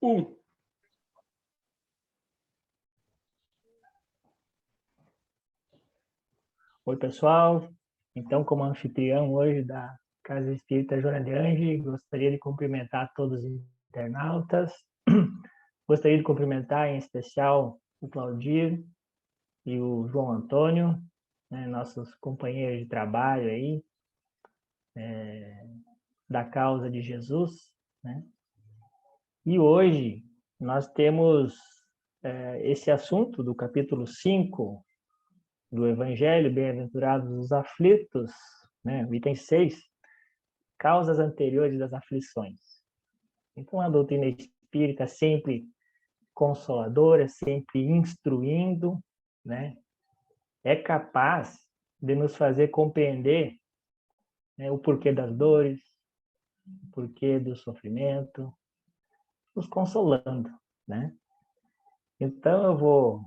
Um. Oi, pessoal. Então, como anfitrião hoje da Casa Espírita Joana de Ângeles, gostaria de cumprimentar todos os internautas. Gostaria de cumprimentar, em especial, o Claudir e o João Antônio, né, nossos companheiros de trabalho aí, da causa de Jesus, né? E hoje nós temos esse assunto do capítulo 5 do Evangelho, Bem-aventurados os aflitos, né? O item 6, causas anteriores das aflições. Então, a doutrina espírita sempre consoladora, sempre instruindo, né? É capaz de nos fazer compreender, né, o porquê das dores, o porquê do sofrimento, nos consolando, né? Então, eu vou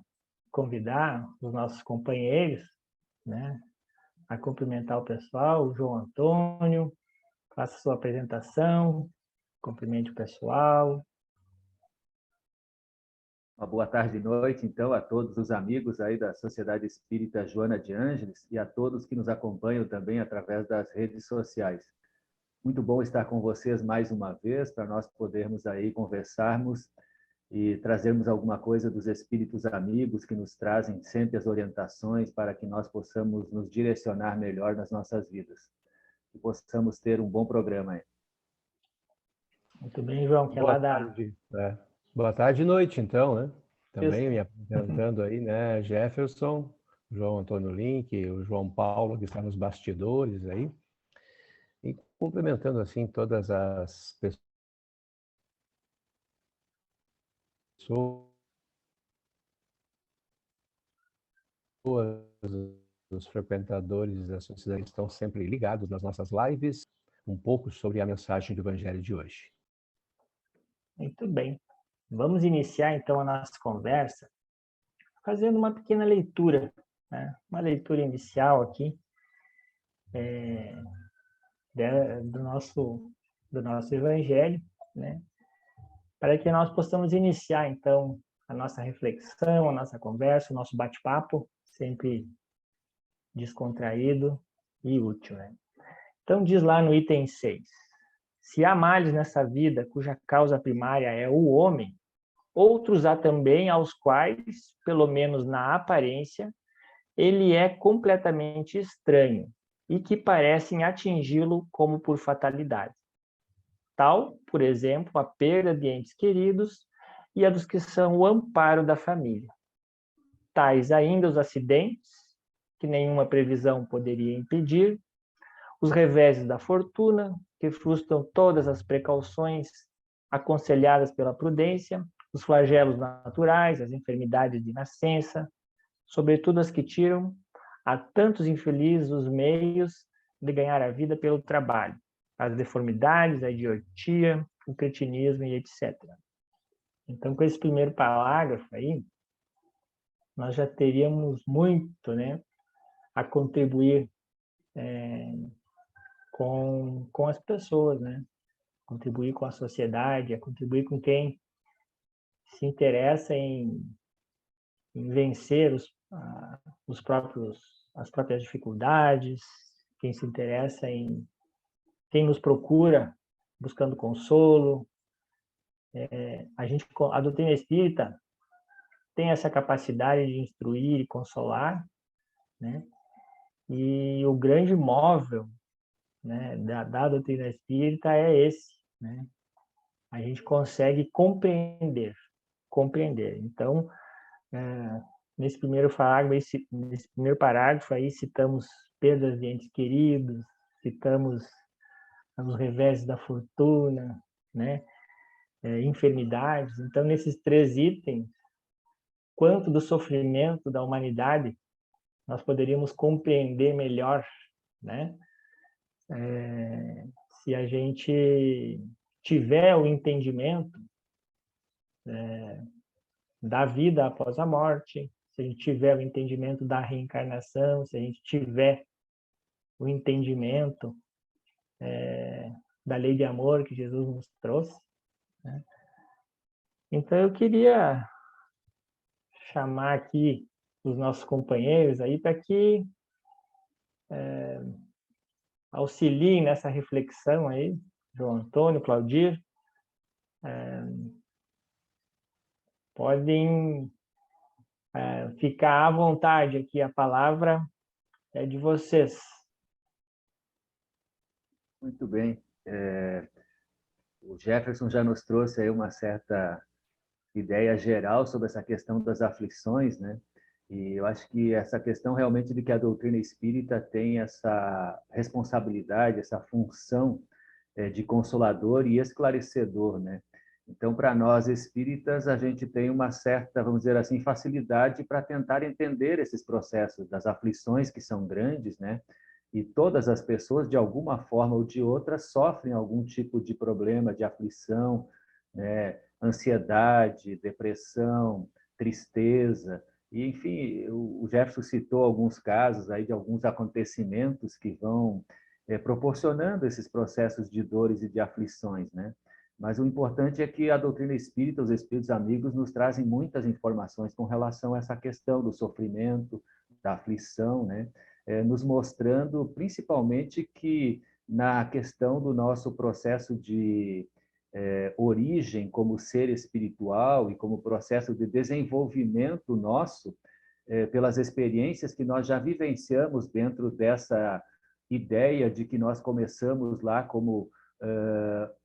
convidar os nossos companheiros, né, a cumprimentar o pessoal, o João Antônio, faça sua apresentação, cumprimente o pessoal. Uma boa tarde e noite, então, a todos os amigos aí da Sociedade Espírita Joana de Ângeles e a todos que nos acompanham também através das redes sociais. Muito bom estar com vocês mais uma vez, para nós podermos aí conversarmos e trazermos alguma coisa dos espíritos amigos que nos trazem sempre as orientações para que nós possamos nos direcionar melhor nas nossas vidas e possamos ter um bom programa aí. Muito bem, João, que é lá da... Boa tarde e noite, então, né? Também me apresentando aí, né? Jefferson, João Antônio Link, o João Paulo, que está nos bastidores aí. E cumprimentando, assim, todas as pessoas, os frequentadores da sociedade que estão sempre ligados nas nossas lives, um pouco sobre a mensagem do Evangelho de hoje. Muito bem. Vamos iniciar, então, a nossa conversa fazendo uma pequena leitura, né? Uma leitura inicial aqui do nosso Evangelho, né? Para que nós possamos iniciar, então, a nossa reflexão, a nossa conversa, o nosso bate-papo, sempre descontraído e útil, né? Então, diz lá no item 6, se há males nessa vida cuja causa primária é o homem, outros há também aos quais, pelo menos na aparência, ele é completamente estranho e que parecem atingi-lo como por fatalidade. Tal, por exemplo, a perda de entes queridos e a dos que são o amparo da família. Tais ainda os acidentes, que nenhuma previsão poderia impedir, os reveses da fortuna, que frustram todas as precauções aconselhadas pela prudência, os flagelos naturais, as enfermidades de nascença, sobretudo as que tiram a tantos infelizes os meios de ganhar a vida pelo trabalho, as deformidades, a idiotia, o cretinismo e etc. Então, com esse primeiro parágrafo aí, nós já teríamos muito, né, a contribuir com as pessoas, né? Contribuir com a sociedade, a contribuir com quem se interessa em vencer as próprias dificuldades, quem se interessa em quem nos procura buscando consolo. A doutrina espírita tem essa capacidade de instruir e consolar, né? E o grande móvel, né, da doutrina espírita é esse, né? A gente consegue compreender. Então, nesse primeiro parágrafo aí citamos perdas de entes queridos, citamos os reveses da fortuna, né? Enfermidades. Então, nesses 3 itens, quanto do sofrimento da humanidade nós poderíamos compreender melhor, né? Se a gente tiver o entendimento da vida após a morte, se a gente tiver o entendimento da reencarnação, se a gente tiver o entendimento da lei de amor que Jesus nos trouxe, né? Então, eu queria chamar aqui os nossos companheiros aí para que auxiliem nessa reflexão aí, João Antônio, Claudir. Podem ficar à vontade aqui, a palavra é de vocês. Muito bem. O Jefferson já nos trouxe aí uma certa ideia geral sobre essa questão das aflições, né? E eu acho que essa questão realmente de que a doutrina espírita tem essa responsabilidade, essa função de consolador e esclarecedor, né? Então, para nós espíritas, a gente tem uma certa, vamos dizer assim, facilidade para tentar entender esses processos das aflições que são grandes, né? E todas as pessoas, de alguma forma ou de outra, sofrem algum tipo de problema, de aflição, né? Ansiedade, depressão, tristeza. E, enfim, o Jefferson citou alguns casos aí de alguns acontecimentos que vão proporcionando esses processos de dores e de aflições, né? Mas o importante é que a doutrina espírita, os espíritos amigos, nos trazem muitas informações com relação a essa questão do sofrimento, da aflição, né? Nos mostrando principalmente que na questão do nosso processo de origem como ser espiritual e como processo de desenvolvimento nosso, pelas experiências que nós já vivenciamos dentro dessa ideia de que nós começamos lá como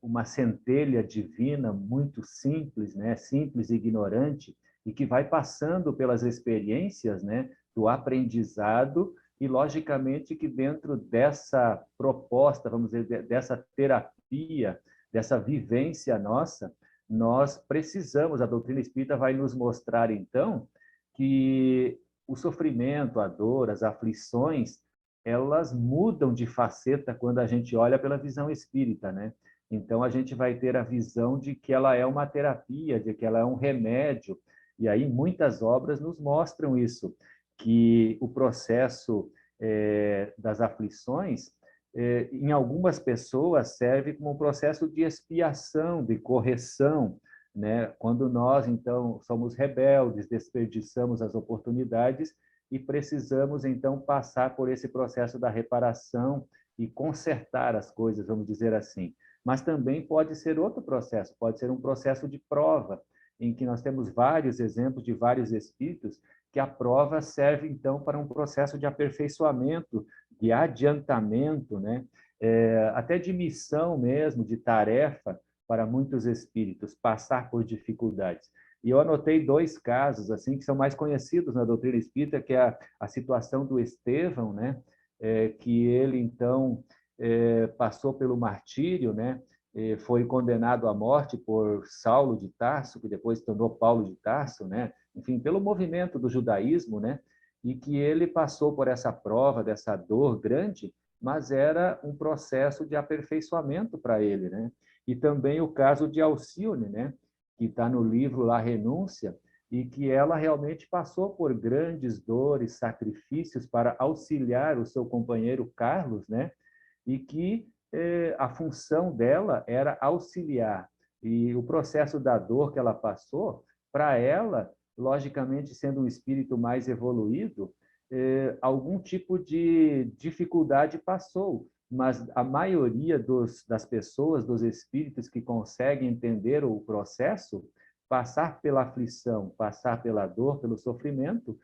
uma centelha divina muito simples, né? Simples e ignorante, e que vai passando pelas experiências, né? Do aprendizado e, logicamente, que dentro dessa proposta, vamos dizer, dessa terapia, dessa vivência nossa, nós precisamos, a doutrina espírita vai nos mostrar, então, que o sofrimento, a dor, as aflições, elas mudam de faceta quando a gente olha pela visão espírita, né? Então, a gente vai ter a visão de que ela é uma terapia, de que ela é um remédio. E aí, muitas obras nos mostram isso, que o processo das aflições, em algumas pessoas, serve como um processo de expiação, de correção, né? Quando nós, então, somos rebeldes, desperdiçamos as oportunidades e precisamos, então, passar por esse processo da reparação e consertar as coisas, vamos dizer assim. Mas também pode ser outro processo, pode ser um processo de prova, em que nós temos vários exemplos de vários espíritos que a prova serve, então, para um processo de aperfeiçoamento, de adiantamento, né? Até de missão mesmo, de tarefa para muitos espíritos, passar por dificuldades. E eu anotei dois casos assim que são mais conhecidos na doutrina espírita, que é a situação do Estevão, né? Que ele então passou pelo martírio, né? Foi condenado à morte por Saulo de Tarso, que depois se tornou Paulo de Tarso, né? Enfim, pelo movimento do judaísmo, né? E que ele passou por essa prova, dessa dor grande, mas era um processo de aperfeiçoamento para ele, né? E também o caso de Alcione, né? Que está no livro lá, Renúncia, e que ela realmente passou por grandes dores, sacrifícios para auxiliar o seu companheiro Carlos, né? E que a função dela era auxiliar. E o processo da dor que ela passou, para ela, logicamente, sendo um espírito mais evoluído, algum tipo de dificuldade passou, mas a maioria das pessoas, dos espíritos que conseguem entender o processo, passar pela aflição, passar pela dor, pelo sofrimento,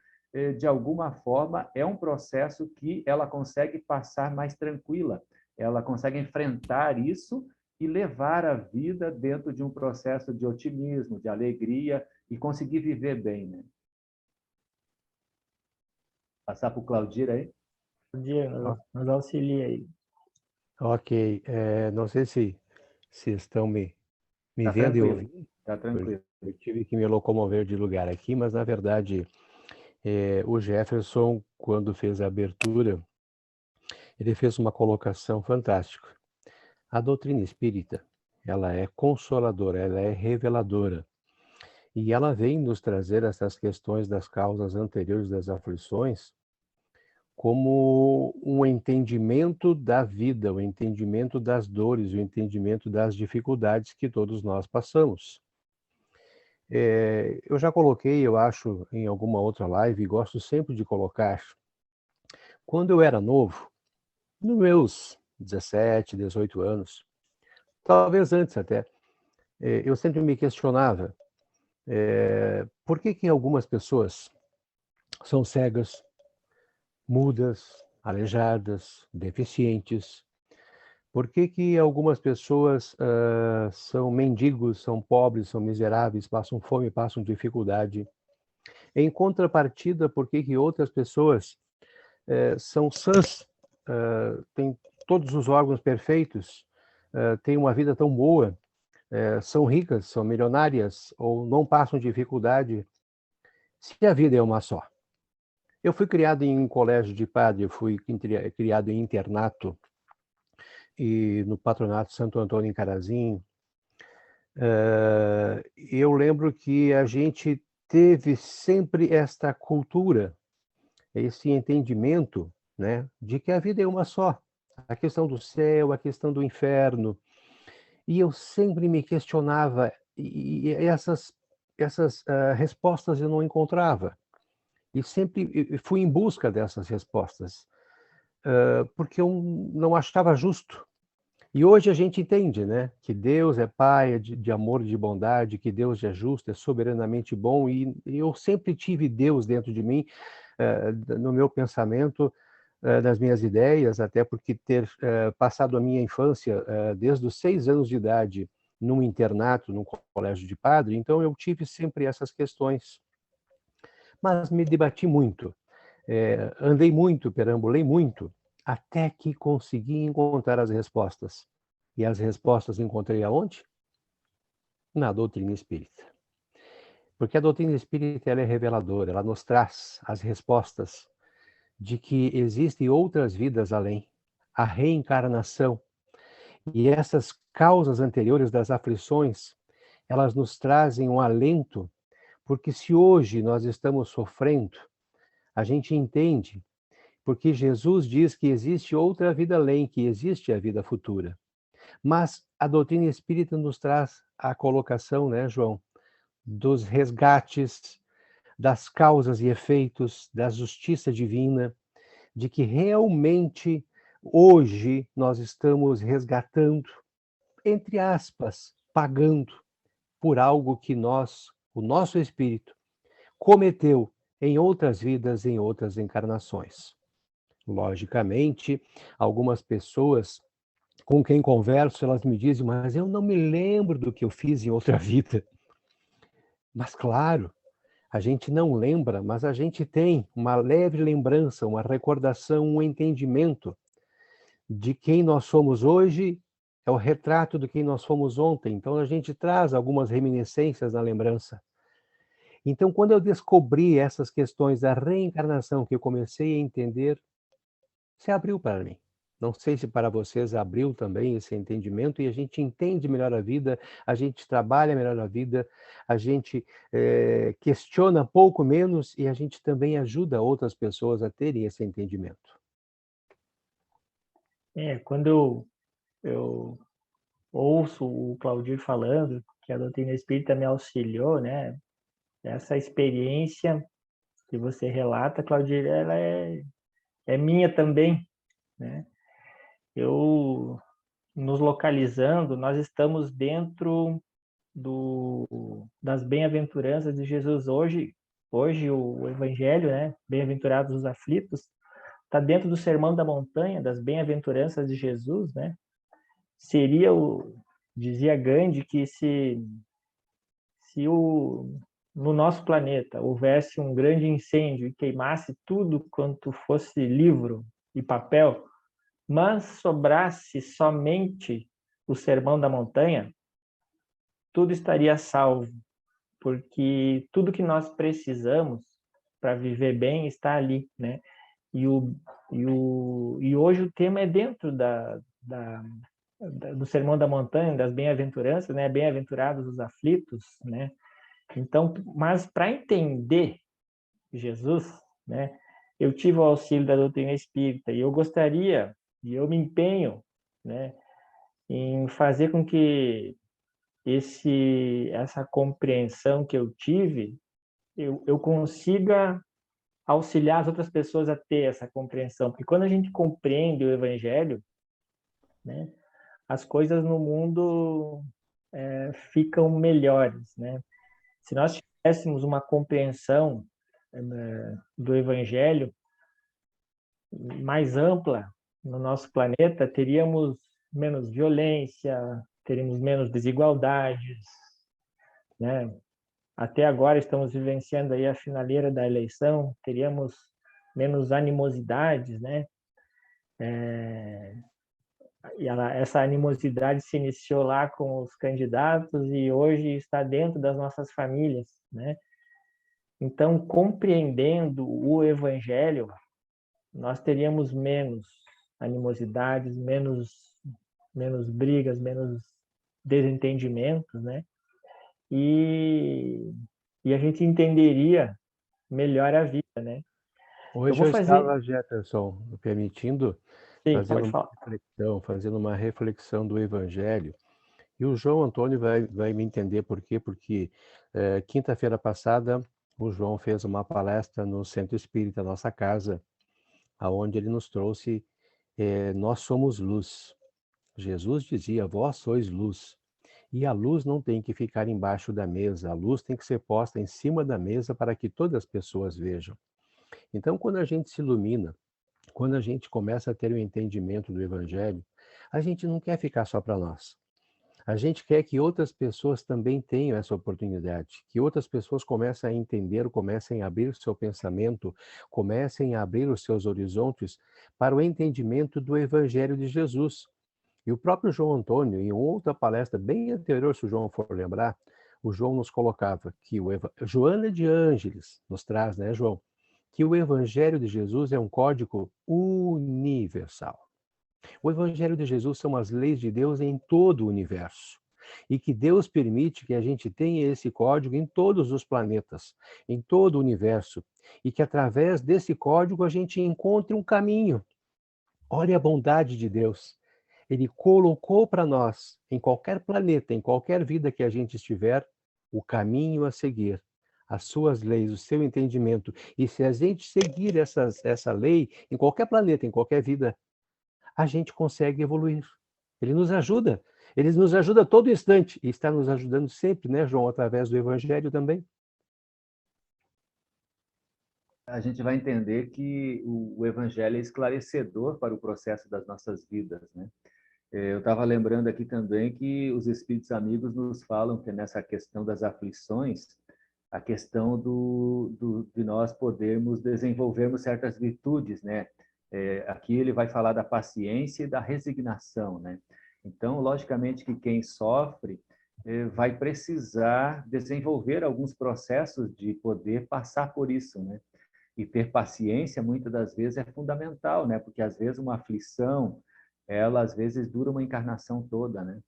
de alguma forma é um processo que ela consegue passar mais tranquila, ela consegue enfrentar isso e levar a vida dentro de um processo de otimismo, de alegria e conseguir viver bem, né? Passar para o Claudir aí. Claudir, nos auxilia aí. Ok, não sei se estão me Tá vendo e tranquilo, ouvindo. tá tranquilo. Eu tive que me locomover de lugar aqui, mas na verdade o Jefferson, quando fez a abertura, ele fez uma colocação fantástica. A doutrina espírita, ela é consoladora, ela é reveladora. E ela vem nos trazer essas questões das causas anteriores das aflições como um entendimento da vida, o entendimento das dores, o entendimento das dificuldades que todos nós passamos. Eu já coloquei, eu acho, em alguma outra live, e gosto sempre de colocar, quando eu era novo, nos meus 17, 18 anos, talvez antes até, eu sempre me questionava, por que que algumas pessoas são cegas, mudas, aleijadas, deficientes? Por que que algumas pessoas são mendigos, são pobres, são miseráveis, passam fome, passam dificuldade? Em contrapartida, por que que outras pessoas são sãs, têm todos os órgãos perfeitos, têm uma vida tão boa, são ricas, são milionárias ou não passam dificuldade, se a vida é uma só? Eu fui criado em um colégio de padre, eu fui criado em internato e no patronato Santo Antônio em Carazinho. Eu lembro que a gente teve sempre esta cultura, esse entendimento, né, de que a vida é uma só. A questão do céu, a questão do inferno. E eu sempre me questionava e essas respostas eu não encontrava. E sempre fui em busca dessas respostas, porque eu não achava justo. E hoje a gente entende, né, que Deus é Pai de amor e de bondade, que Deus é justo, é soberanamente bom, e eu sempre tive Deus dentro de mim, no meu pensamento, nas minhas ideias, até porque ter passado a minha infância desde os 6 anos de idade num internato, num colégio de padre, então eu tive sempre essas questões. Mas me debati muito, andei muito, perambulei muito, até que consegui encontrar as respostas. E as respostas encontrei aonde? Na doutrina espírita. Porque a doutrina espírita ela é reveladora, ela nos traz as respostas de que existem outras vidas além, a reencarnação. E essas causas anteriores das aflições, elas nos trazem um alento, porque se hoje nós estamos sofrendo, a gente entende, porque Jesus diz que existe outra vida além, que existe a vida futura. Mas a doutrina espírita nos traz a colocação, né, João, dos resgates, das causas e efeitos, da justiça divina, de que realmente hoje nós estamos resgatando, entre aspas, pagando por algo que nós, o nosso espírito, cometeu em outras vidas, em outras encarnações. Logicamente, algumas pessoas com quem converso, elas me dizem, mas eu não me lembro do que eu fiz em outra vida. Mas claro, a gente não lembra, mas a gente tem uma leve lembrança, uma recordação, um entendimento de quem nós somos hoje, é o retrato de quem nós fomos ontem. Então a gente traz algumas reminiscências na lembrança. Então, quando eu descobri essas questões da reencarnação, que eu comecei a entender, se abriu para mim. Não sei se para vocês abriu também esse entendimento e a gente entende melhor a vida, a gente trabalha melhor a vida, a gente questiona pouco menos e a gente também ajuda outras pessoas a terem esse entendimento. Quando eu ouço o Claudir falando que a doutrina espírita me auxiliou, né? Essa experiência que você relata, Claudir, ela é minha também, né? Eu, nos localizando, nós estamos dentro das bem-aventuranças de Jesus hoje. Hoje o Evangelho, né? Bem-aventurados os aflitos, está dentro do Sermão da Montanha, das bem-aventuranças de Jesus, né? Seria dizia Gandhi que se no nosso planeta houvesse um grande incêndio e queimasse tudo quanto fosse livro e papel, mas sobrasse somente o Sermão da Montanha, tudo estaria salvo, porque tudo que nós precisamos para viver bem está ali, né? E hoje o tema é dentro do Sermão da Montanha, das bem-aventuranças, né? Bem-aventurados os aflitos, né? Então, mas para entender Jesus, né? Eu tive o auxílio da doutrina espírita e eu gostaria, e eu me empenho, né? Em fazer com que essa compreensão que eu tive, eu consiga auxiliar as outras pessoas a ter essa compreensão. Porque quando a gente compreende o Evangelho, né, as coisas no mundo ficam melhores, né? Se nós tivéssemos uma compreensão do Evangelho mais ampla no nosso planeta, teríamos menos violência, teríamos menos desigualdades, né? Até agora estamos vivenciando aí a finaleira da eleição, teríamos menos animosidades, né? Essa animosidade se iniciou lá com os candidatos e hoje está dentro das nossas famílias, né? Então, compreendendo o Evangelho, nós teríamos menos animosidades, menos brigas, menos desentendimentos, né? E a gente entenderia melhor a vida, né? Hoje vou eu fazer... estava, Jefferson, me permitindo, Sim, pode falar. fazendo uma reflexão do Evangelho. E o João Antônio vai me entender por quê, porque quinta-feira passada o João fez uma palestra no Centro Espírita, nossa casa, aonde ele nos trouxe nós somos luz. Jesus dizia, vós sois luz. E a luz não tem que ficar embaixo da mesa, a luz tem que ser posta em cima da mesa para que todas as pessoas vejam. Então, quando a gente se ilumina, quando a gente começa a ter o entendimento do Evangelho, a gente não quer ficar só para nós. A gente quer que outras pessoas também tenham essa oportunidade, que outras pessoas comecem a entender, comecem a abrir o seu pensamento, comecem a abrir os seus horizontes para o entendimento do Evangelho de Jesus. E o próprio João Antônio, em outra palestra bem anterior, se o João for lembrar, o João nos colocava que Joana de Ângeles nos traz, né, João? Que o Evangelho de Jesus é um código universal. O Evangelho de Jesus são as leis de Deus em todo o universo. E que Deus permite que a gente tenha esse código em todos os planetas, em todo o universo. E que através desse código a gente encontre um caminho. Olha a bondade de Deus. Ele colocou para nós, em qualquer planeta, em qualquer vida que a gente estiver, o caminho a seguir, as suas leis, o seu entendimento. E se a gente seguir essa lei, em qualquer planeta, em qualquer vida, a gente consegue evoluir. Ele nos ajuda a todo instante, e está nos ajudando sempre, né, João, através do Evangelho também. A gente vai entender que o Evangelho é esclarecedor para o processo das nossas vidas, né? Eu estava lembrando aqui também que os Espíritos Amigos nos falam que nessa questão das aflições, a questão de nós podermos desenvolvermos certas virtudes, né? Aqui ele vai falar da paciência e da resignação, né? Então, logicamente que quem sofre vai precisar desenvolver alguns processos de poder passar por isso, né? E ter paciência, muitas das vezes, é fundamental, né? Porque, às vezes, uma aflição, ela, às vezes, dura uma encarnação toda, né?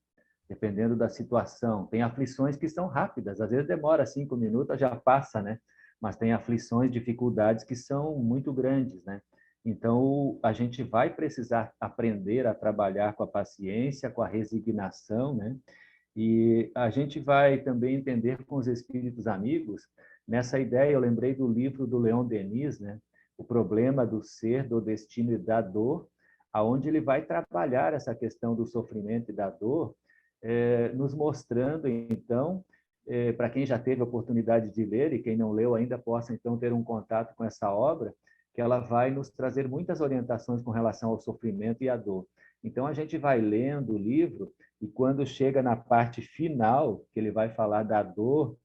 Dependendo da situação. Tem aflições que são rápidas, às vezes demora 5 minutos, já passa, né? Mas tem aflições, dificuldades que são muito grandes, né? Então, a gente vai precisar aprender a trabalhar com a paciência, com a resignação, né? E a gente vai também entender com os espíritos amigos, nessa ideia, eu lembrei do livro do Leon Denis, né? O problema do ser, do destino e da dor, aonde ele vai trabalhar essa questão do sofrimento e da dor, nos mostrando, então, para quem já teve a oportunidade de ler e quem não leu ainda possa, então, ter um contato com essa obra, que ela vai nos trazer muitas orientações com relação ao sofrimento e à dor. Então, a gente vai lendo o livro e quando chega na parte final, que ele vai falar da dor,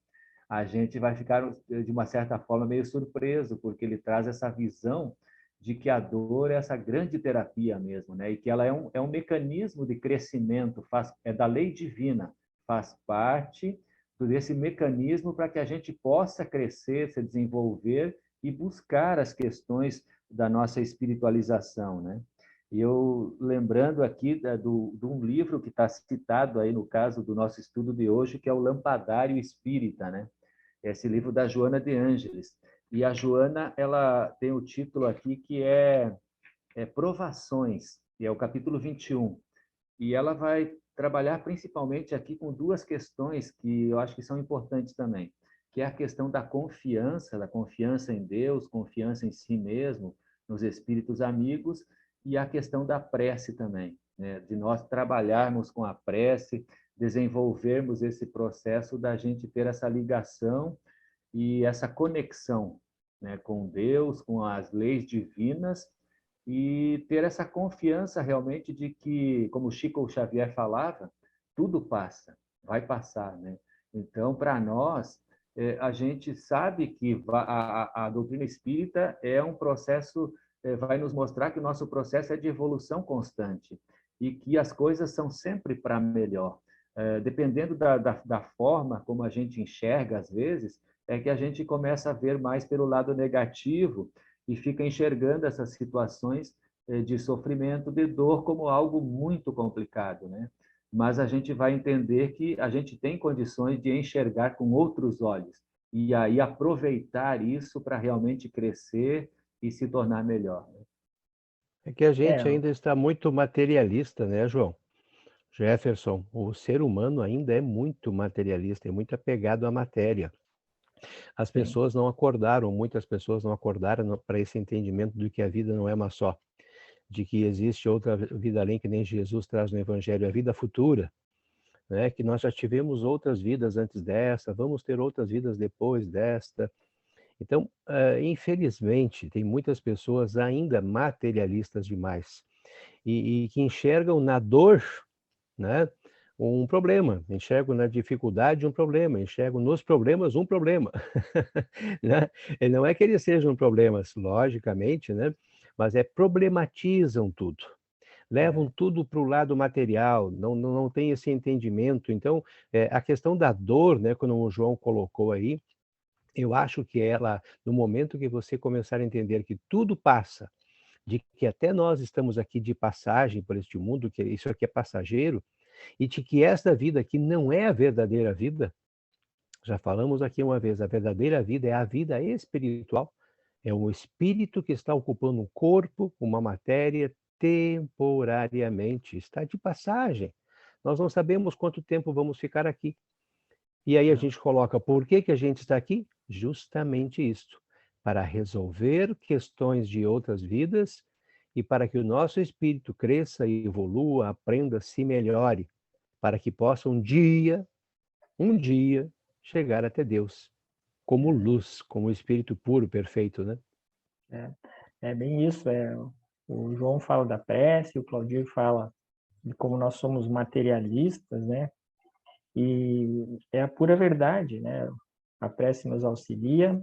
a gente vai ficar, de uma certa forma, meio surpreso, porque ele traz essa visão de que a dor é essa grande terapia mesmo, né? E que ela é um mecanismo de crescimento, é da lei divina, faz parte desse mecanismo para que a gente possa crescer, se desenvolver e buscar as questões da nossa espiritualização, né? E eu, lembrando aqui de um livro que está citado aí no caso do nosso estudo de hoje, que é o Lampadário Espírita, né? Esse livro da Joana de Ângeles. E a Joana, ela tem o título aqui que é Provações, e é o capítulo 21. E ela vai trabalhar principalmente aqui com duas questões que eu acho que são importantes também, que é a questão da confiança em Deus, confiança em si mesmo, nos espíritos amigos, e a questão da prece também, né? De nós trabalharmos com a prece, desenvolvermos esse processo da gente ter essa ligação e essa conexão, né, com Deus, com as leis divinas, e ter essa confiança realmente de que, como Chico Xavier falava, tudo passa, vai passar, né? Então, para nós, a gente sabe que a doutrina espírita é um processo, vai nos mostrar que o nosso processo é de evolução constante e que as coisas são sempre para melhor. Dependendo da forma como a gente enxerga, às vezes, é que a gente começa a ver mais pelo lado negativo e fica enxergando essas situações de sofrimento, de dor, como algo muito complicado, né? Mas a gente vai entender que a gente tem condições de enxergar com outros olhos e aí aproveitar isso para realmente crescer e se tornar melhor, né? É que a É, gente ainda está muito materialista, né, João? Jefferson, o ser humano ainda é muito materialista, é muito apegado à matéria. As sim. pessoas não acordaram, muitas pessoas não acordaram para esse entendimento de que a vida não é uma só, de que existe outra vida além, que nem Jesus traz no Evangelho, a vida futura, né? Que nós já tivemos outras vidas antes dessa, vamos ter outras vidas depois desta. Então, infelizmente, tem muitas pessoas ainda materialistas demais e que enxergam na dor, né, um problema, enxergo na dificuldade um problema, enxergo nos problemas um problema, né? E não é que eles sejam problemas, logicamente, né? Mas problematizam tudo, levam É, tudo para o lado material, não tem esse entendimento. Então, a questão da dor, né, quando o João colocou aí, eu acho que ela, no momento que você começar a entender que tudo passa, de que até nós estamos aqui de passagem por este mundo, que isso aqui é passageiro, e de que esta vida aqui não é a verdadeira vida. Já falamos aqui uma vez, a verdadeira vida é a vida espiritual, é o espírito que está ocupando um corpo, uma matéria, temporariamente, está de passagem. Nós não sabemos quanto tempo vamos ficar aqui. E aí a não. gente coloca, por que que a gente está aqui? Justamente isto, para resolver questões de outras vidas e para que o nosso espírito cresça e evolua, aprenda, se melhore, para que possa um dia, chegar até Deus, como luz, como espírito puro, perfeito, né? É, é bem isso. O João fala da prece, o Claudio fala de como nós somos materialistas, né? E é a pura verdade, né? A prece nos auxilia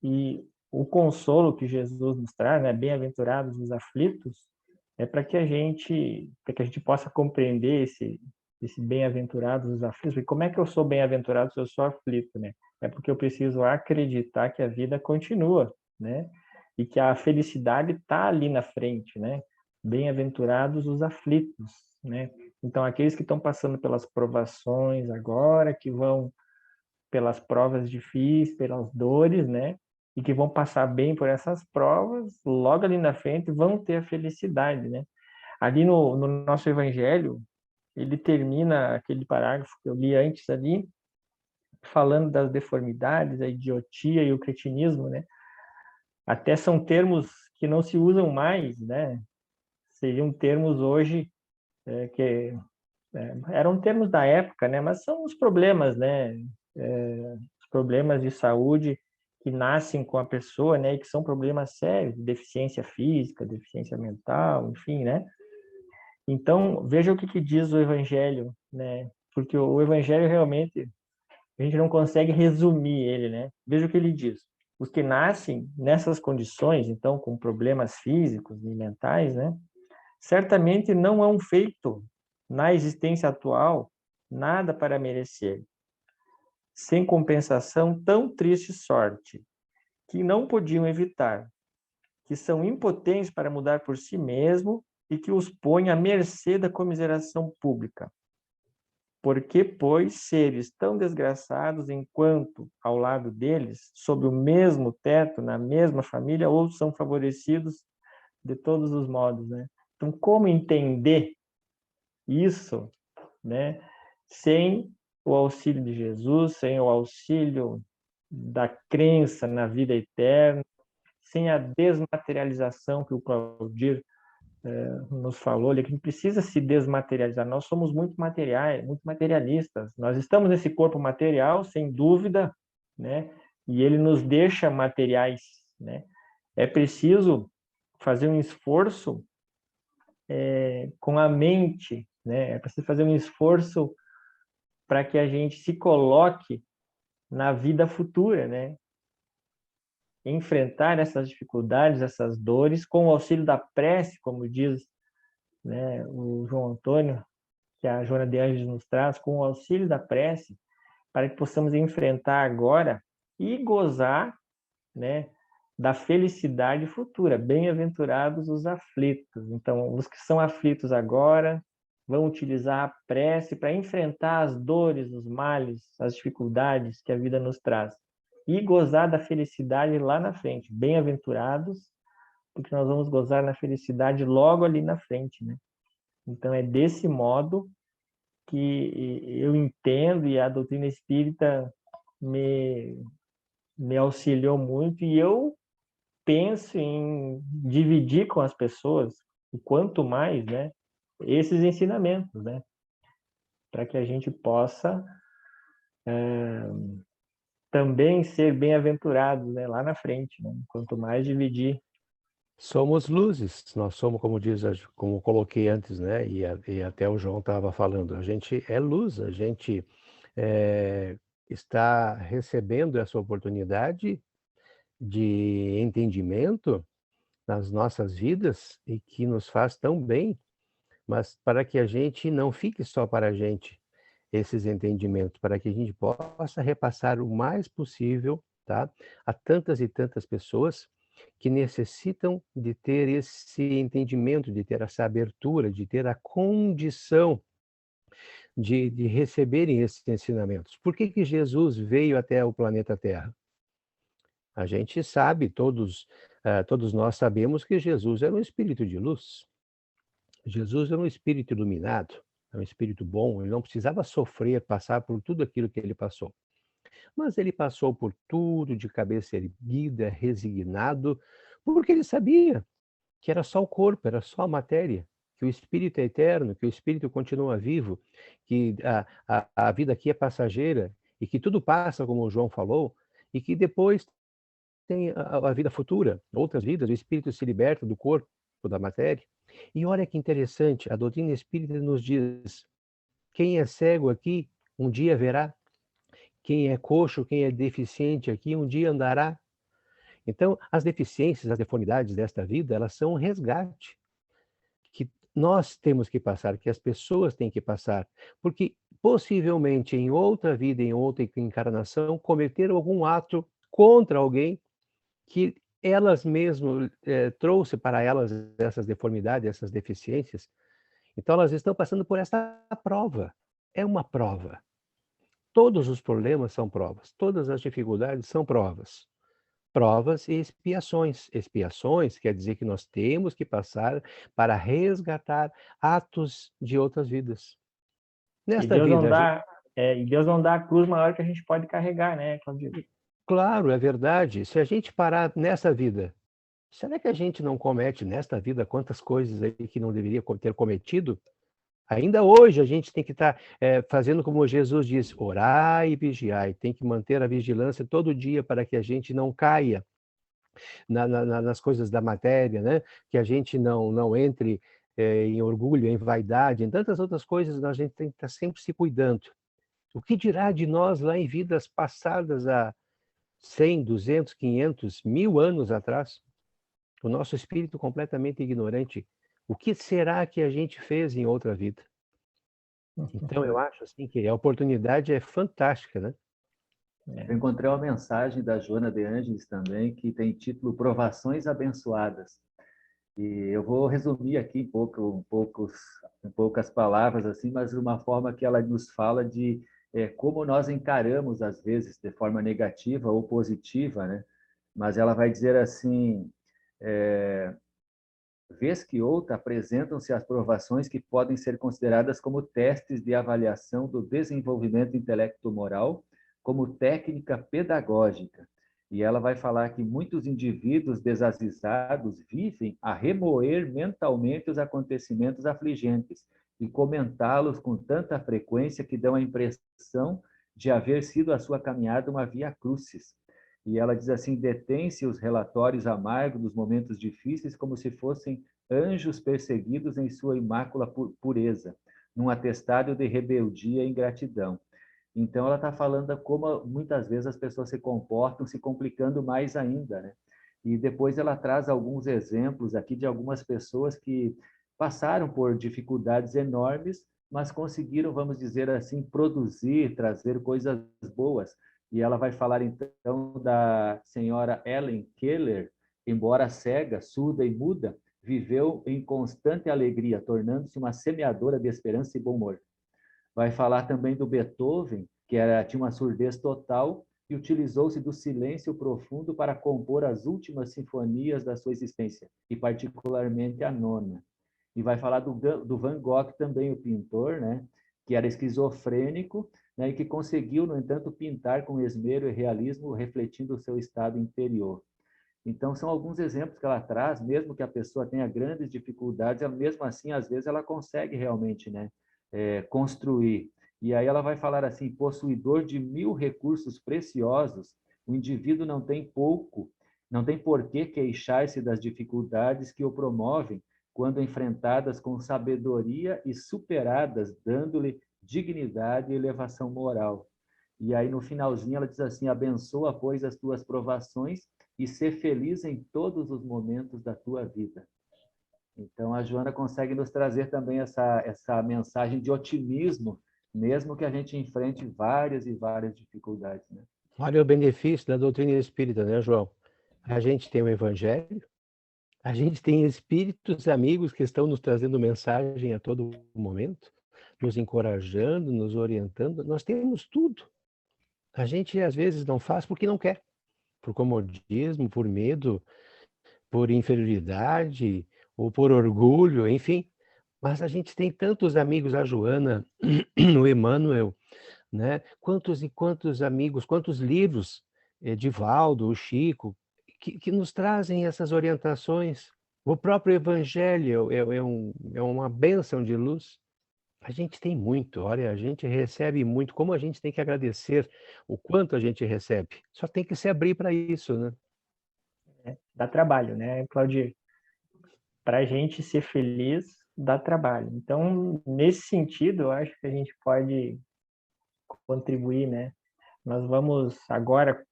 e o consolo que Jesus nos traz, né? Bem-aventurados os aflitos, é para que a gente possa compreender esse bem-aventurados os aflitos. E como é que eu sou bem-aventurado se eu sou aflito, né? É porque eu preciso acreditar que a vida continua, né? E que a felicidade está ali na frente, né? Bem-aventurados os aflitos, né? Então, aqueles que estão passando pelas provações agora, que vão pelas provas difíceis, pelas dores, né? E que vão passar bem por essas provas, logo ali na frente vão ter a felicidade, né? Ali no nosso evangelho, ele termina aquele parágrafo que eu li antes ali, falando das deformidades, a idiotia e o cretinismo, né? Até são termos que não se usam mais, né? Seriam termos hoje que eram termos da época, né? Mas são os problemas, né? Os problemas de saúde que nascem com a pessoa, né? E que são problemas sérios, deficiência física, deficiência mental, enfim, né? Então, veja o que diz o Evangelho, né? Porque o Evangelho realmente, a gente não consegue resumir ele, né? Veja o que ele diz. Os que nascem nessas condições, então, com problemas físicos e mentais, né? Certamente não hão feito na existência atual nada para merecer, sem compensação, tão triste sorte, que não podiam evitar, que são impotentes para mudar por si mesmo e que os põe à mercê da comiseração pública. Porque, pois, seres tão desgraçados, enquanto ao lado deles, sob o mesmo teto, na mesma família, outros são favorecidos de todos os modos, né? Então, como entender isso né? Sem o auxílio de Jesus, sem o auxílio da crença na vida eterna, sem a desmaterialização que o Claudir nos falou, ele que precisa se desmaterializar. Nós somos muito materiais, muito materialistas. Nós estamos nesse corpo material, sem dúvida, né? E ele nos deixa materiais, né? É preciso fazer um esforço com a mente, né? É preciso fazer um esforço para que a gente se coloque na vida futura, né? Enfrentar essas dificuldades, essas dores, com o auxílio da prece, como diz, né, o João Antônio, que a Joana de Ângeles nos traz, com o auxílio da prece, para que possamos enfrentar agora e gozar, né, da felicidade futura. Bem-aventurados os aflitos. Então, os que são aflitos agora vão utilizar a prece para enfrentar as dores, os males, as dificuldades que a vida nos traz e gozar da felicidade lá na frente. Bem-aventurados, porque nós vamos gozar na felicidade logo ali na frente, né? Então, é desse modo que eu entendo e a doutrina espírita me auxiliou muito e eu penso em dividir com as pessoas, o quanto mais, né, esses ensinamentos, né, para que a gente possa também ser bem-aventurados, né, lá na frente, né, quanto mais dividir. Somos luzes, nós somos, como diz, como coloquei antes, né? E até o João estava falando, a gente é luz, a gente está recebendo essa oportunidade de entendimento nas nossas vidas e que nos faz tão bem, mas para que a gente não fique só para a gente esses entendimentos, para que a gente possa repassar o mais possível, tá? A tantas e tantas pessoas que necessitam de ter esse entendimento, de ter essa abertura, de ter a condição de receberem esses ensinamentos. Por que que Jesus veio até o planeta Terra? A gente sabe, todos nós sabemos que Jesus era um espírito de luz. Jesus era um espírito iluminado, era um espírito bom, ele não precisava sofrer, passar por tudo aquilo que ele passou. Mas ele passou por tudo de cabeça erguida, resignado, porque ele sabia que era só o corpo, era só a matéria, que o espírito é eterno, que o espírito continua vivo, que a vida aqui é passageira e que tudo passa, como o João falou, e que depois tem a vida futura, outras vidas, o espírito se liberta do corpo, da matéria. E olha que interessante, a doutrina espírita nos diz: quem é cego aqui, um dia verá. Quem é coxo, quem é deficiente aqui, um dia andará. Então, as deficiências, as deformidades desta vida, elas são um resgate que nós temos que passar, que as pessoas têm que passar, porque possivelmente em outra vida, em outra encarnação, cometeram algum ato contra alguém que elas mesmas trouxe para elas essas deformidades, essas deficiências. Então, elas estão passando por essa prova. É uma prova. Todos os problemas são provas, todas as dificuldades são provas. Provas e expiações. Expiações quer dizer que nós temos que passar para resgatar atos de outras vidas. E Nesta Deus não vida, a gente, dá, e Deus não dá a cruz maior que a gente pode carregar, né, Claudio? claro, é verdade. Se a gente parar nessa vida, será que a gente não comete nesta vida quantas coisas aí que não deveria ter cometido? Ainda hoje a gente tem que estar fazendo como Jesus diz, orai e vigiai, tem que manter a vigilância todo dia para que a gente não caia nas coisas da matéria, né? Que a gente não entre em orgulho, em vaidade, em tantas outras coisas, a gente tem que estar sempre se cuidando. O que dirá de nós lá em vidas passadas há 100, 200, 500, 1000 anos atrás? O nosso espírito completamente ignorante. O que será que a gente fez em outra vida? Então, eu acho assim que a oportunidade é fantástica, né? Eu encontrei uma mensagem da Joana de Ângeles também, que tem título Provações Abençoadas. E eu vou resumir aqui em poucas palavras, assim, mas de uma forma que ela nos fala de como nós encaramos, às vezes, de forma negativa ou positiva, né? Mas ela vai dizer assim, vez que outra apresentam-se as provações que podem ser consideradas como testes de avaliação do desenvolvimento intelecto-moral, como técnica pedagógica. E ela vai falar que muitos indivíduos desazizados vivem a remoer mentalmente os acontecimentos afligentes e comentá-los com tanta frequência que dão a impressão de haver sido a sua caminhada uma via crucis. E ela diz assim: detém-se os relatórios amargos dos momentos difíceis como se fossem anjos perseguidos em sua imácula pureza, num atestado de rebeldia e ingratidão. Então, ela está falando como muitas vezes as pessoas se comportam, se complicando mais ainda, né? E depois ela traz alguns exemplos aqui de algumas pessoas que passaram por dificuldades enormes, mas conseguiram, vamos dizer assim, produzir, trazer coisas boas. E ela vai falar, então, da senhora Ellen Keller, embora cega, surda e muda, viveu em constante alegria, tornando-se uma semeadora de esperança e bom humor. Vai falar também do Beethoven, que tinha uma surdez total e utilizou-se do silêncio profundo para compor as últimas sinfonias da sua existência, e particularmente a nona. E vai falar do Van Gogh também, o pintor, né, que era esquizofrênico, né, e que conseguiu, no entanto, pintar com esmero e realismo, refletindo o seu estado interior. Então, são alguns exemplos que ela traz, mesmo que a pessoa tenha grandes dificuldades, mesmo assim, às vezes, ela consegue realmente, né, construir. E aí ela vai falar assim: possuidor de 1000 recursos preciosos, o indivíduo não tem por que queixar-se das dificuldades que o promovem, quando enfrentadas com sabedoria e superadas, dando-lhe dignidade e elevação moral. E aí, no finalzinho, ela diz assim: abençoa, pois, as tuas provações e ser feliz em todos os momentos da tua vida. Então, a Joana consegue nos trazer também essa mensagem de otimismo, mesmo que a gente enfrente várias e várias dificuldades, né? Olha o benefício da doutrina espírita, né, João? A gente tem o Evangelho, a gente tem espíritos amigos que estão nos trazendo mensagem a todo momento, nos encorajando, nos orientando. Nós temos tudo. A gente, às vezes, não faz porque não quer, por comodismo, por medo, por inferioridade ou por orgulho, enfim. Mas a gente tem tantos amigos, a Joana, o Emmanuel, né? Quantos e quantos amigos, quantos livros, Divaldo, o Chico, que nos trazem essas orientações. O próprio Evangelho é uma bênção de luz. A gente tem muito, olha, a gente recebe muito. Como a gente tem que agradecer o quanto a gente recebe? Só tem que se abrir para isso, né? Dá trabalho, né, Claudir? Para a gente ser feliz, dá trabalho. Então, nesse sentido, eu acho que a gente pode contribuir, né? Nós vamos agora,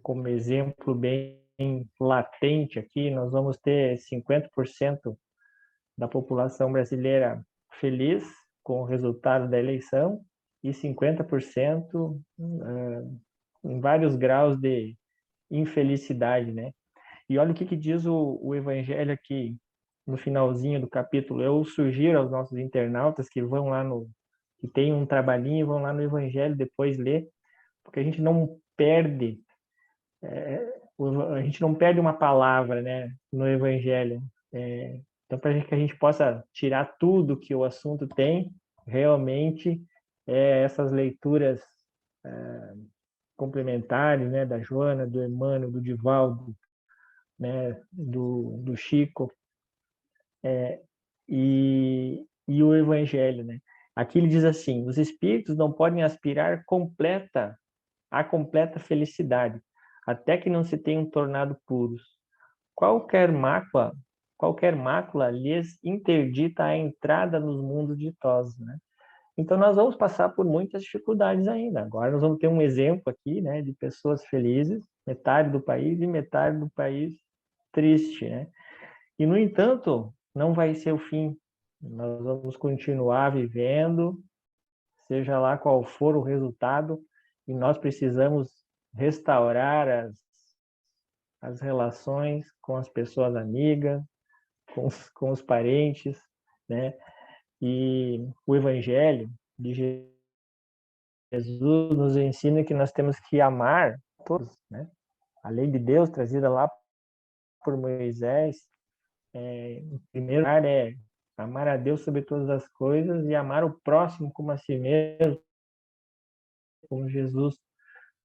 como exemplo bem latente aqui, nós vamos ter 50% da população brasileira feliz com o resultado da eleição e 50% em vários graus de infelicidade, né? E olha o que diz o Evangelho aqui no finalzinho do capítulo. Eu sugiro aos nossos internautas que vão lá que tem um trabalhinho, vão lá no Evangelho depois ler, porque a gente não perde a gente não perde uma palavra, né, no Evangelho. Então, para que a gente possa tirar tudo que o assunto tem, realmente, essas leituras complementares, né, da Joana, do Emmanuel, do Divaldo, né, do Chico, e o Evangelho, né? Aqui ele diz assim: os espíritos não podem aspirar a completa felicidade, até que não se tenham tornado puros. Qualquer mácula lhes interdita a entrada nos mundos ditosos, né? Então nós vamos passar por muitas dificuldades ainda. Agora nós vamos ter um exemplo aqui, né, de pessoas felizes, metade do país e metade do país triste, né? E no entanto, não vai ser o fim. Nós vamos continuar vivendo, seja lá qual for o resultado, e nós precisamos restaurar as relações com as pessoas amigas, com os parentes, né? E o Evangelho de Jesus nos ensina que nós temos que amar todos, né? A lei de Deus trazida lá por Moisés, em primeiro lugar, é amar a Deus sobre todas as coisas e amar o próximo como a si mesmo, como Jesus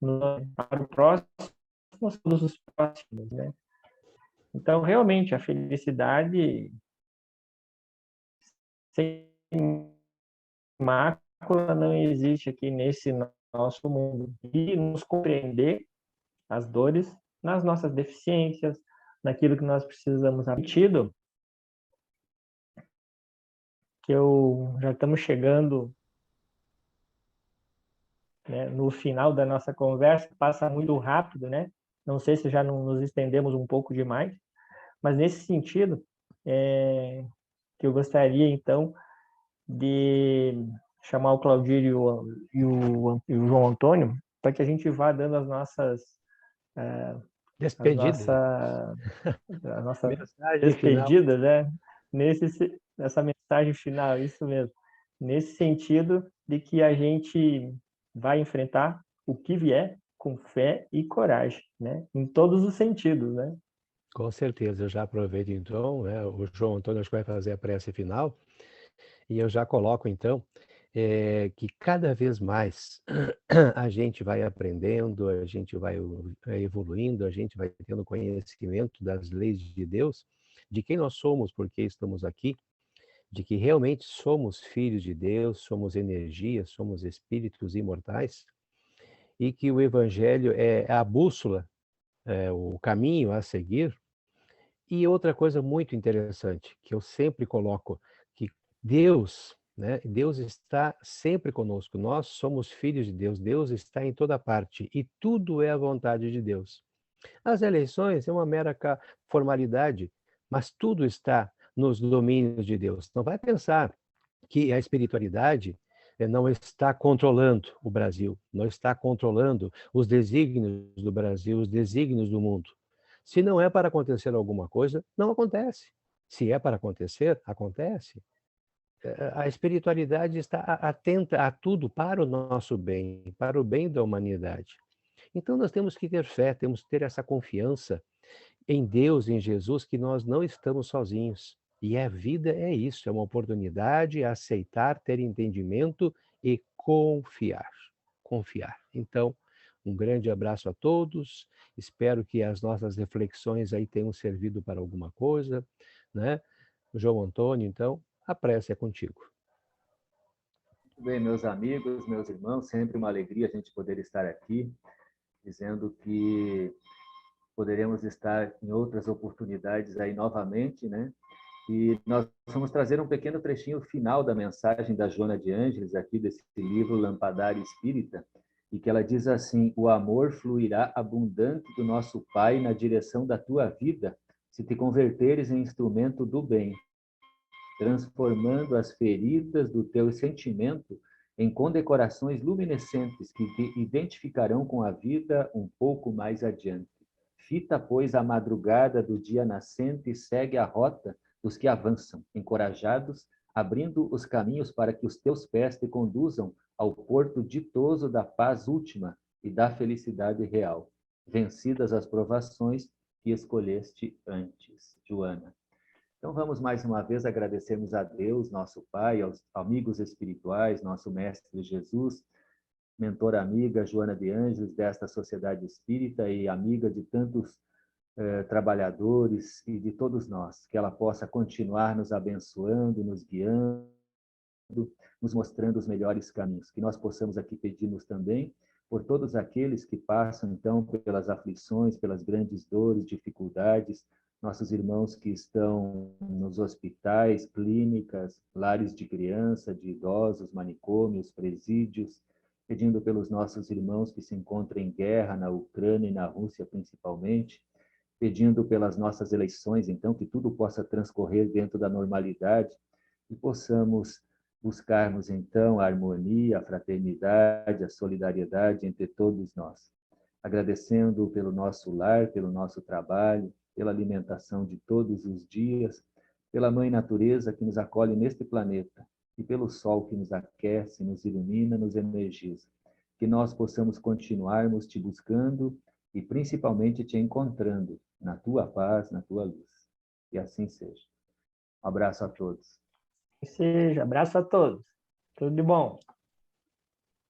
nos amar o próximo, todos os próximos, né? Então, realmente, a felicidade sem mácula não existe aqui nesse nosso mundo. E nos compreender as dores nas nossas deficiências, naquilo que nós precisamos sentido, que já estamos chegando, né, no final da nossa conversa, passa muito rápido, né? Não sei se já não nos estendemos um pouco demais, mas nesse sentido, que eu gostaria, então, de chamar o Claudírio e o João Antônio para que a gente vá dando as nossas as Despedida. nossas a nossa Mensagem final. despedida, né? Nessa mensagem final, isso mesmo. Nesse sentido de que a gente vai enfrentar o que vier com fé e coragem, né? Em todos os sentidos, né? Com certeza, eu já aproveito então, né, o João Antônio acho que vai fazer a prece final, e eu já coloco então, que cada vez mais a gente vai aprendendo, a gente vai evoluindo, a gente vai tendo conhecimento das leis de Deus, de quem nós somos, por que estamos aqui, de que realmente somos filhos de Deus, somos energia, somos espíritos imortais, e que o Evangelho é a bússola, é o caminho a seguir. E outra coisa muito interessante, que eu sempre coloco, que Deus, né, Deus está sempre conosco. Nós somos filhos de Deus, Deus está em toda parte e tudo é a vontade de Deus. As eleições é uma mera formalidade, mas tudo está nos domínios de Deus. Não vai pensar que a espiritualidade não está controlando o Brasil, não está controlando os desígnios do Brasil, os desígnios do mundo. Se não é para acontecer alguma coisa, não acontece. Se é para acontecer, acontece. A espiritualidade está atenta a tudo para o nosso bem, para o bem da humanidade. Então nós temos que ter fé, temos que ter essa confiança em Deus, em Jesus, que nós não estamos sozinhos. E a vida é isso, é uma oportunidade a aceitar, ter entendimento e confiar. Confiar. Então, um grande abraço a todos. Espero que as nossas reflexões aí tenham servido para alguma coisa, né? João Antônio, então, a prece é contigo. Muito bem, meus amigos, meus irmãos, sempre uma alegria a gente poder estar aqui, dizendo que poderemos estar em outras oportunidades aí novamente, né? E nós vamos trazer um pequeno trechinho final da mensagem da Joana de Ângeles, aqui desse livro Lampadário Espírita, e que ela diz assim: o amor fluirá abundante do nosso Pai na direção da tua vida, se te converteres em instrumento do bem, transformando as feridas do teu sentimento em condecorações luminescentes que te identificarão com a vida um pouco mais adiante. Fita, pois, a madrugada do dia nascente e segue a rota dos que avançam, encorajados, abrindo os caminhos para que os teus pés te conduzam ao porto ditoso da paz última e da felicidade real, vencidas as provações que escolheste antes. Joana. Então vamos mais uma vez agradecermos a Deus, nosso Pai, aos amigos espirituais, nosso Mestre Jesus, mentora amiga Joana de Ângeles desta sociedade espírita e amiga de tantos trabalhadores e de todos nós, que ela possa continuar nos abençoando, nos guiando, nos mostrando os melhores caminhos. Que nós possamos aqui pedir-nos também por todos aqueles que passam, então, pelas aflições, pelas grandes dores, dificuldades, nossos irmãos que estão nos hospitais, clínicas, lares de criança, de idosos, manicômios, presídios, pedindo pelos nossos irmãos que se encontram em guerra na Ucrânia e na Rússia, principalmente, pedindo pelas nossas eleições, então, que tudo possa transcorrer dentro da normalidade e possamos buscarmos, então, a harmonia, a fraternidade, a solidariedade entre todos nós. Agradecendo pelo nosso lar, pelo nosso trabalho, pela alimentação de todos os dias, pela Mãe Natureza que nos acolhe neste planeta e pelo Sol que nos aquece, nos ilumina, nos energiza. Que nós possamos continuarmos te buscando e principalmente te encontrando na tua paz, na tua luz. E assim seja. Um abraço a todos. Que seja. Abraço a todos. Tudo de bom.